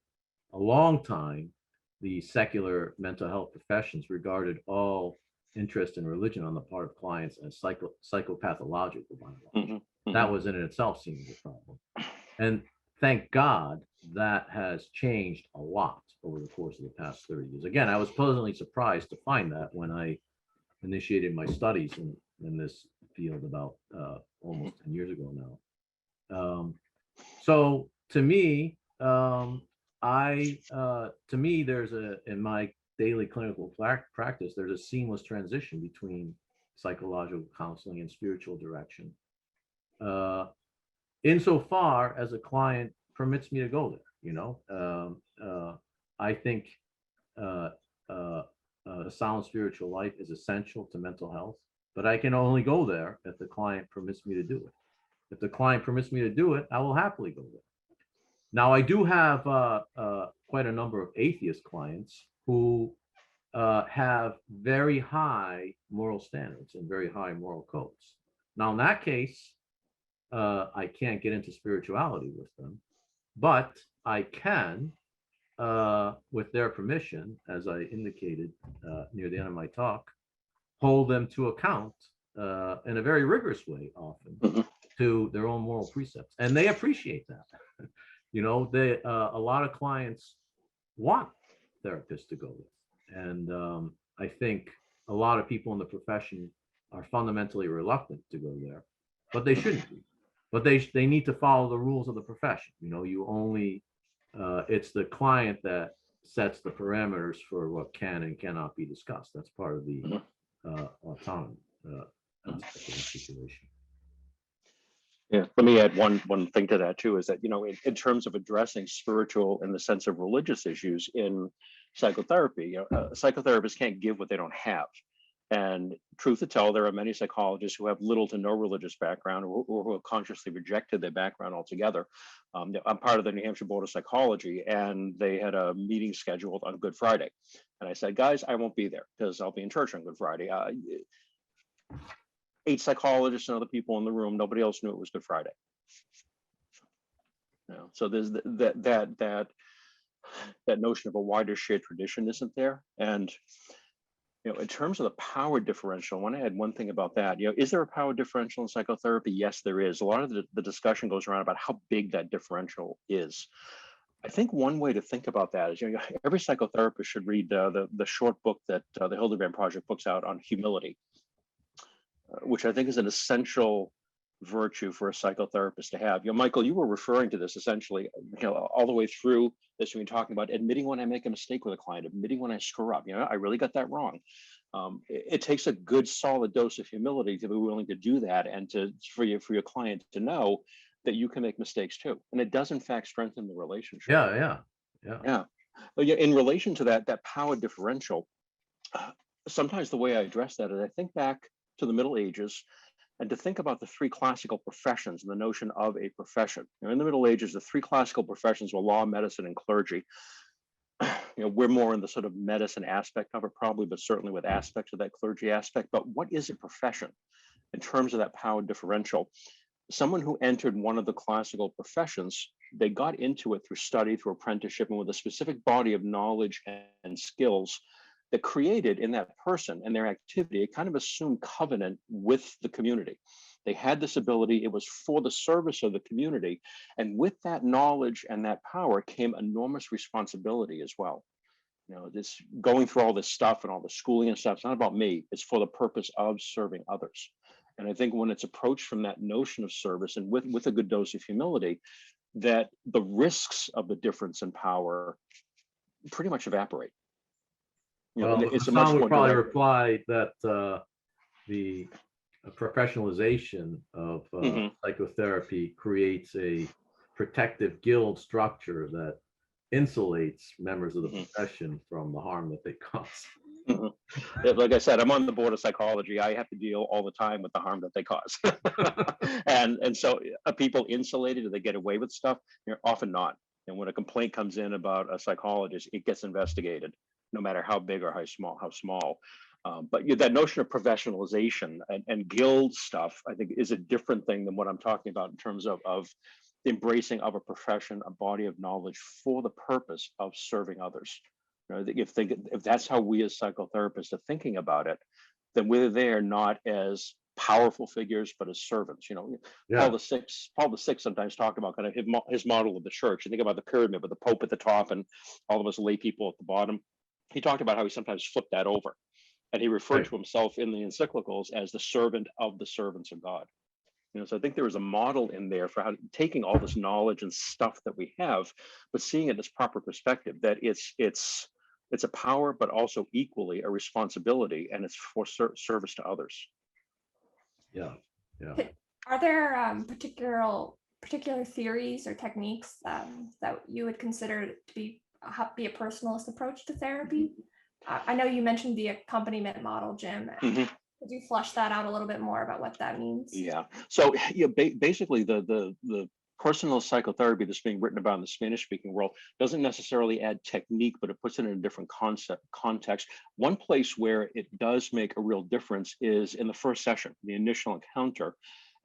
Speaker 2: a long time, the secular mental health professions regarded all interest in religion on the part of clients as psychopathological. That was in itself seen as a problem. And thank God that has changed a lot over the course of the past 30 years. Again, I was pleasantly surprised to find that when I initiated my studies in this field about almost 10 years ago now. So to me, there's in my daily clinical practice, there's a seamless transition between psychological counseling and spiritual direction. Insofar as a client permits me to go there, you know, I think a sound spiritual life is essential to mental health, but I can only go there if the client permits me to do it. If the client permits me to do it, I will happily go there. Now, I do have quite a number of atheist clients who have very high moral standards and very high moral codes. Now, in that case, I can't get into spirituality with them, but I can, with their permission, as I indicated near the end of my talk, hold them to account in a very rigorous way, often, to their own moral precepts. And they appreciate that. You know, a lot of clients want therapists to go with. And I think a lot of people in the profession are fundamentally reluctant to go there, but they shouldn't be. But they need to follow the rules of the profession. You know, you only, it's the client that sets the parameters for what can and cannot be discussed. That's part of the autonomy aspect of the situation.
Speaker 3: Yeah, let me add one thing to that too, is that, you know, in terms of addressing spiritual in the sense of religious issues in psychotherapy, you know, psychotherapists can't give what they don't have. And truth to tell, there are many psychologists who have little to no religious background or who have consciously rejected their background altogether. I'm part of the New Hampshire Board of Psychology, and they had a meeting scheduled on Good Friday. And I said, guys, I won't be there because I'll be in church on Good Friday. 8 psychologists and other people in the room, nobody else knew it was Good Friday. You know, so there's that notion of a wider shared tradition isn't there. And you know, in terms of the power differential, I want to add one thing about that. You know, is there a power differential in psychotherapy? Yes, there is. A lot of the discussion goes around about how big that differential is. I think one way to think about that is, you know, every psychotherapist should read the short book that the Hildebrand Project puts out on humility, which I think is an essential virtue for a psychotherapist to have. You know, Michael, you were referring to this essentially, you know, all the way through this when you're talking about admitting when I make a mistake with a client, admitting when I screw up. You know, I really got that wrong. it takes a good solid dose of humility to be willing to do that, and for your client to know that you can make mistakes too, and it does in fact strengthen the relationship.
Speaker 2: Yeah.
Speaker 3: But yeah, in relation to that power differential, sometimes the way I address that is I think back to the Middle Ages, and to think about the three classical professions and the notion of a profession. In the Middle Ages, the three classical professions were law, medicine, and clergy. We're more in the sort of medicine aspect of it probably, but certainly with aspects of that clergy aspect. But what is a profession in terms of that power differential? Someone who entered one of the classical professions, they got into it through study, through apprenticeship, and with a specific body of knowledge and skills that created in that person and their activity a kind of assumed covenant with the community. They had this ability, it was for the service of the community. And with that knowledge and that power came enormous responsibility as well. This going through all this stuff and all the schooling and stuff, it's not about me, it's for the purpose of serving others. And I think when it's approached from that notion of service and with a good dose of humility, that the risks of the difference in power pretty much evaporate.
Speaker 2: Well,
Speaker 3: it's a
Speaker 2: Hassan
Speaker 3: much
Speaker 2: would
Speaker 3: more
Speaker 2: probably
Speaker 3: direct.
Speaker 2: reply that the professionalization of psychotherapy creates a protective guild structure that insulates members of the profession from the harm that they cause.
Speaker 3: Like I said, I'm on the board of psychology. I have to deal all the time with the harm that they cause. and so are people insulated? Do they get away with stuff? You're often not. And when a complaint comes in about a psychologist, it gets investigated, no matter how big or how small. But that notion of professionalization and guild stuff, I think, is a different thing than what I'm talking about in terms of embracing of a profession, a body of knowledge for the purpose of serving others. If that's how we as psychotherapists are thinking about it, then we're there not as powerful figures, but as servants. Paul the Sixth sometimes talked about kind of his model of the church. You think about the pyramid with the Pope at the top and all of us lay people at the bottom. He talked about how he sometimes flipped that over, and he referred to himself in the encyclicals as the servant of the servants of God. So I think there is a model in there for how taking all this knowledge and stuff that we have, but seeing it as proper perspective, that it's a power, but also equally a responsibility, and it's for service to others.
Speaker 2: Yeah.
Speaker 1: Are there particular theories or techniques that you would consider to be a personalist approach to therapy? I know you mentioned the accompaniment model, Jim. Could you flesh that out a little bit more about what that means?
Speaker 3: Yeah. So basically the personal psychotherapy that's being written about in the Spanish-speaking world doesn't necessarily add technique, but it puts it in a different context. One place where it does make a real difference is in the first session, the initial encounter,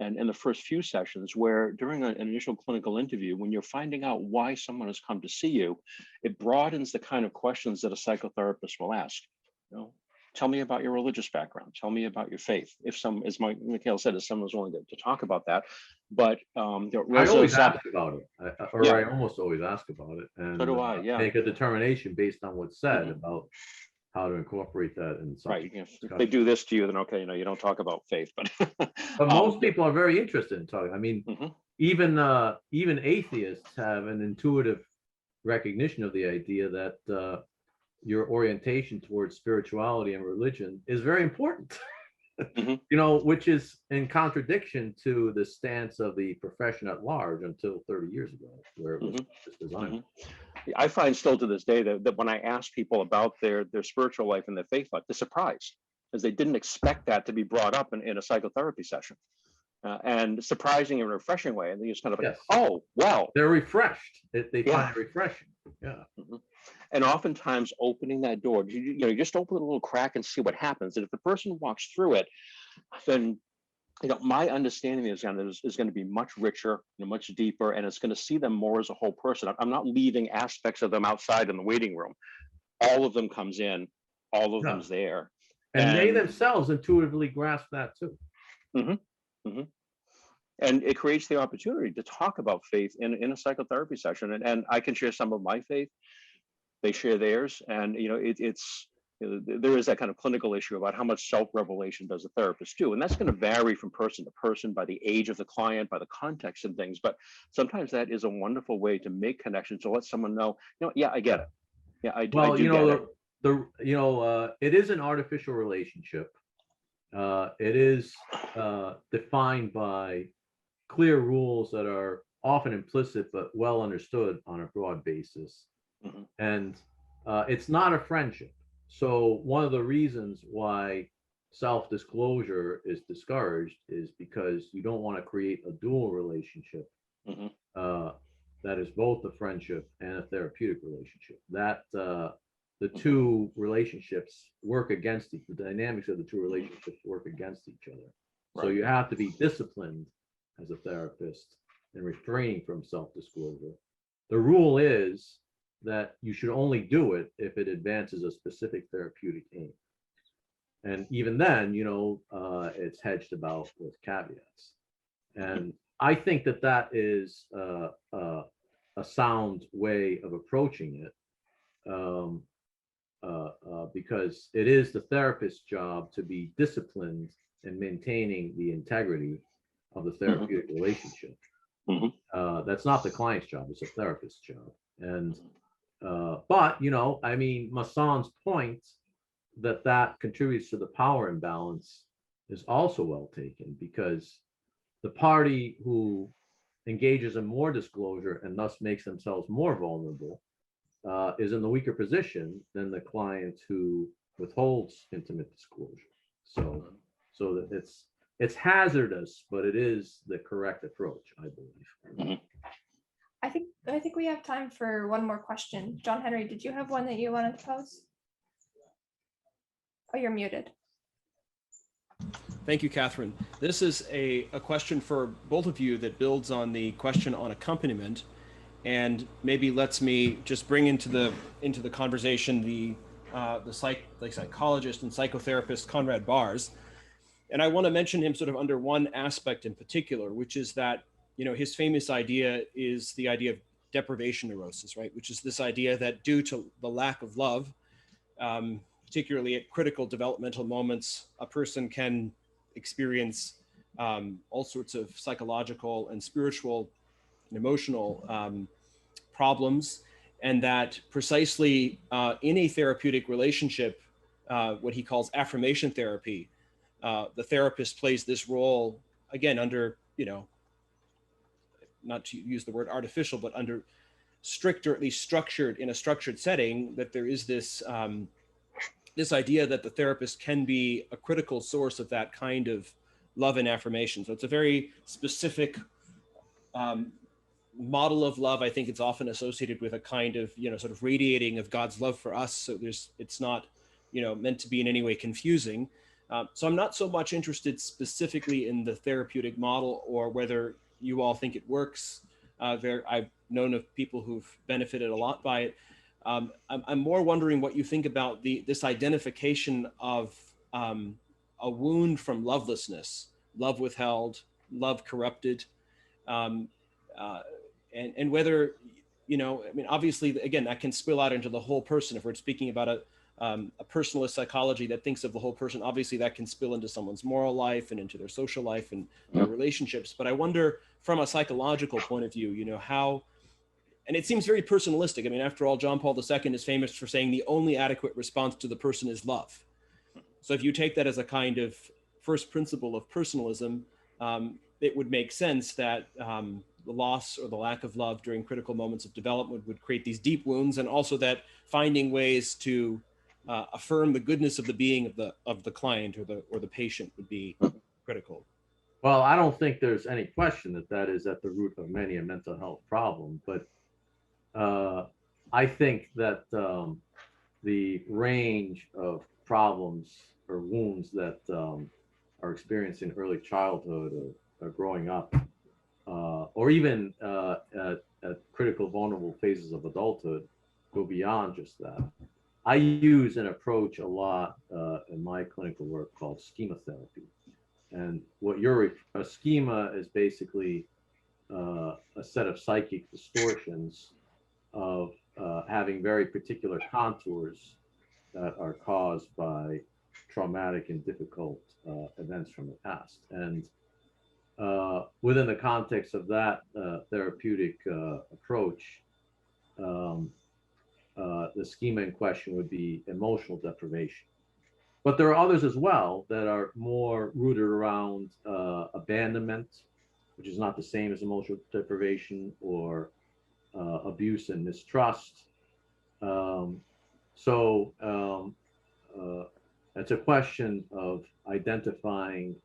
Speaker 3: and in the first few sessions, where during an initial clinical interview, when you're finding out why someone has come to see you, it broadens the kind of questions that a psychotherapist will ask. Tell me about your religious background. Tell me about your faith. As Mikhail said, if someone's willing to talk about that. But
Speaker 2: I always ask about it, I almost always ask about it, and
Speaker 3: so do I. Yeah,
Speaker 2: make a determination based on what's said about how to incorporate that in something.
Speaker 3: Right. If they do this to you, then okay, you don't talk about faith. But
Speaker 2: most people are very interested in talking. I mean, even atheists have an intuitive recognition of the idea that your orientation towards spirituality and religion is very important. Which is in contradiction to the stance of the profession at large until 30 years ago, where it was just designed.
Speaker 3: I find still to this day that when I ask people about their spiritual life and their faith life, they're surprised, because they didn't expect that to be brought up in a psychotherapy session. And surprising in a refreshing way. And they just kind of like, oh, well.
Speaker 2: They're refreshed. They find it refreshing. Yeah.
Speaker 3: And oftentimes opening that door, you just open a little crack and see what happens. And if the person walks through it, then my understanding is going to be much richer, much deeper, and it's going to see them more as a whole person. I'm not leaving aspects of them outside in the waiting room. All of them comes in, all of them's there.
Speaker 2: And they themselves intuitively grasp that too.
Speaker 3: And it creates the opportunity to talk about faith in a psychotherapy session. And I can share some of my faith. They share theirs. And, there is that kind of clinical issue about how much self-revelation does a therapist do. And that's going to vary from person to person, by the age of the client, by the context and things. But sometimes that is a wonderful way to make connections, to let someone know, yeah, I get it. Yeah, I do get it.
Speaker 2: it is an artificial relationship. It is defined by clear rules that are often implicit but well understood on a broad basis.
Speaker 3: Mhm.
Speaker 2: And it's not a friendship. So one of the reasons why self-disclosure is discouraged is because you don't want to create a dual relationship
Speaker 3: Mhm.
Speaker 2: that is both a friendship and a therapeutic relationship. That the two relationships work against the dynamics of the two relationships work against each other. So
Speaker 3: Right.
Speaker 2: you have to be disciplined as a therapist and refraining from self-disclosure. The rule is that you should only do it if it advances a specific therapeutic aim. And even then, it's hedged about with caveats. And I think that that is a sound way of approaching it, um, because it is the therapist's job to be disciplined in maintaining the integrity of the therapeutic relationship.
Speaker 3: Mhm.
Speaker 2: That's not the client's job; it's a therapist's job. And but I mean, Mason's point that contributes to the power imbalance is also well taken, because the party who engages in more disclosure and thus makes themselves more vulnerable is in the weaker position than the client who withholds intimate disclosure. So that it's hazardous, but it is the correct approach, I believe.
Speaker 3: Mhm.
Speaker 1: I think we have time for one more question. John Henry, did you have one that you wanted to pose? Oh, you're muted.
Speaker 4: Thank you, Catherine. This is a question for both of you that builds on the question on accompaniment, and maybe lets me just bring into the conversation the psychologist and psychotherapist Conrad Bars. And I want to mention him sort of under one aspect in particular, which is that, his famous idea is the idea of deprivation neurosis, right? Which is this idea that due to the lack of love, particularly at critical developmental moments, a person can experience all sorts of psychological and spiritual and emotional problems, and that precisely in a therapeutic relationship, what he calls affirmation therapy, the therapist plays this role, again, under, not to use the word artificial, but under strict, or at least structured, in a structured setting, that there is this this idea that the therapist can be a critical source of that kind of love and affirmation. So it's a very specific model of love. I think it's often associated with a kind of, sort of radiating of God's love for us. So it's not, meant to be in any way confusing. So I'm not so much interested specifically in the therapeutic model, or whether you all think it works. I've known of people who've benefited a lot by it. I'm more wondering what you think about this identification of a wound from lovelessness, love withheld, love corrupted, and whether, I mean, obviously, again, that can spill out into the whole person. If we're speaking about a personalist psychology that thinks of the whole person, obviously that can spill into someone's moral life and into their social life and their relationships. But I wonder, from a psychological point of view, how. And it seems very personalistic. I mean, after all, John Paul II is famous for saying the only adequate response to the person is love. So if you take that as a kind of first principle of personalism, it would make sense that the loss or the lack of love during critical moments of development would create these deep wounds, and also that finding ways to affirm the goodness of the being of the client or the patient would be critical.
Speaker 2: Well, I don't think there's any question that is at the root of many a mental health problem, but I think that the range of problems or wounds that are experienced in early childhood or growing up, or even at critical vulnerable phases of adulthood, go beyond just that. I use an approach a lot in my clinical work called schema therapy. And a schema is basically a set of psychic distortions of having very particular contours that are caused by traumatic and difficult events from the past. And within the context of that therapeutic approach, the schema in question would be emotional deprivation. But there are others as well that are more rooted around abandonment, which is not the same as emotional deprivation, or abuse and mistrust. It's a question of identifying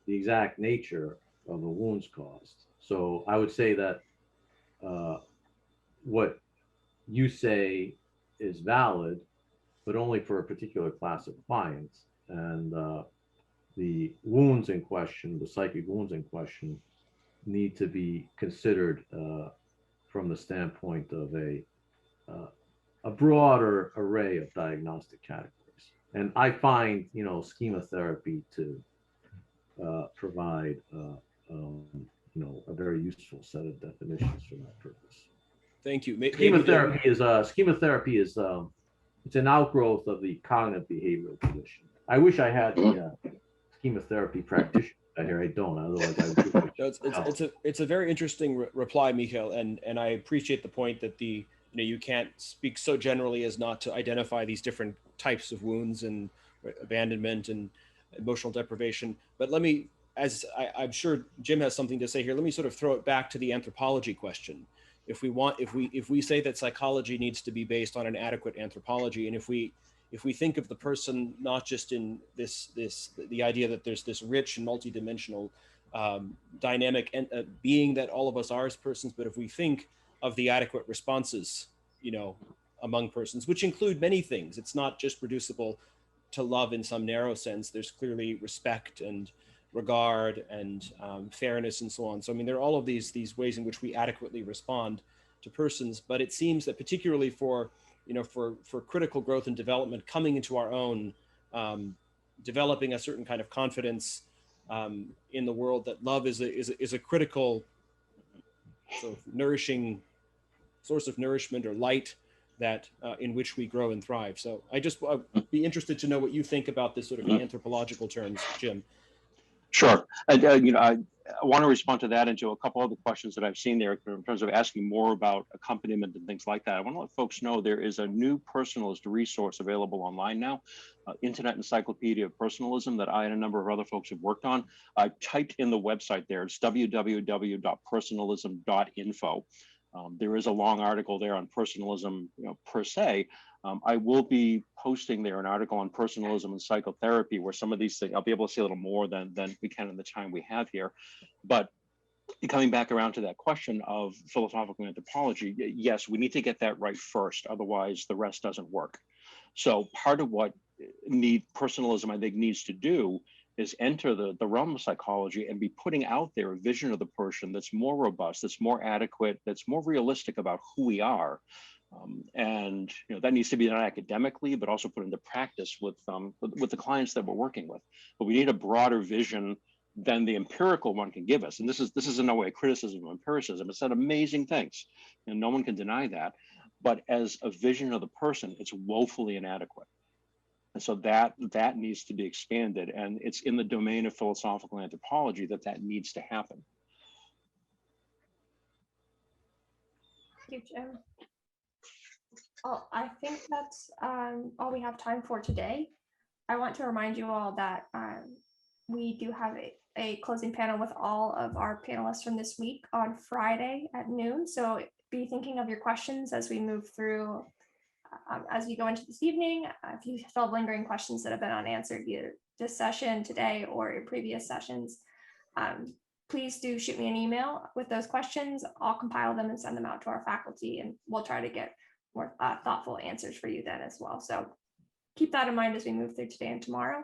Speaker 2: the exact nature of the wounds caused. So I would say that what you say is valid, but only for a particular class of clients. And the wounds in question, the psychic wounds in question, need to be considered from the standpoint of a broader array of diagnostic categories. And I find, schema therapy to provide, a very useful set of definitions for that purpose.
Speaker 4: Thank you.
Speaker 2: Schema therapy is it's an outgrowth of the cognitive behavioral tradition. I wish I had the schema therapy practitioner here. I don't. Otherwise, I would.
Speaker 4: It's a very interesting reply, Michael, and I appreciate the point that you can't speak so generally as not to identify these different types of wounds and abandonment and emotional deprivation. But let me, as I'm sure Jim has something to say here, let me sort of throw it back to the anthropology question. If we say that psychology needs to be based on an adequate anthropology, and if we think of the person not just in the idea that there's this rich and multidimensional dynamic being that all of us are as persons, but if we think of the adequate responses, among persons, which include many things, it's not just reducible to love in some narrow sense. There's clearly respect and regard and fairness and so on. So I mean, there are all of these ways in which we adequately respond to persons. But it seems that particularly for critical growth and development, coming into our own, developing a certain kind of confidence in the world, that love is a critical sort of nourishing source of nourishment or light that in which we grow and thrive. So I'd be interested to know what you think about this sort of anthropological terms, Jim.
Speaker 3: Sure. I want to respond to that and to a couple other questions that I've seen there in terms of asking more about accompaniment and things like that. I want to let folks know there is a new personalist resource available online now, Internet Encyclopedia of Personalism, that I and a number of other folks have worked on. I typed in the website there. It's www.personalism.info. There is a long article there on personalism, per se. I will be posting there an article on personalism and psychotherapy, where some of these things, I'll be able to say a little more than we can in the time we have here. But coming back around to that question of philosophical anthropology, yes, we need to get that right first. Otherwise, the rest doesn't work. So part of what personalism, I think, needs to do is enter the realm of psychology and be putting out there a vision of the person that's more robust, that's more adequate, that's more realistic about who we are. And that needs to be done academically, but also put into practice with the clients that we're working with. But we need a broader vision than the empirical one can give us. And this is in no way a criticism of empiricism. It's said amazing things, and no one can deny that. But as a vision of the person, it's woefully inadequate. And so that needs to be expanded, and it's in the domain of philosophical anthropology that needs to happen.
Speaker 1: Thank you, Jim. Well, I think that's all we have time for today. I want to remind you all that we do have a closing panel with all of our panelists from this week on Friday at noon. So be thinking of your questions as we move through, as we go into this evening. If you still have lingering questions that have been unanswered either this session today or in previous sessions, please do shoot me an email with those questions. I'll compile them and send them out to our faculty, and we'll try to get more thoughtful answers for you then as well. So keep that in mind as we move through today and tomorrow.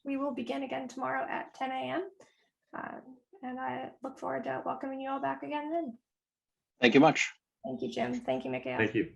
Speaker 1: We will begin again tomorrow at 10 a.m. And I look forward to welcoming you all back again then.
Speaker 3: Thank you much.
Speaker 1: Thank you, Jim. Thank you, Mikhail.
Speaker 2: Thank you.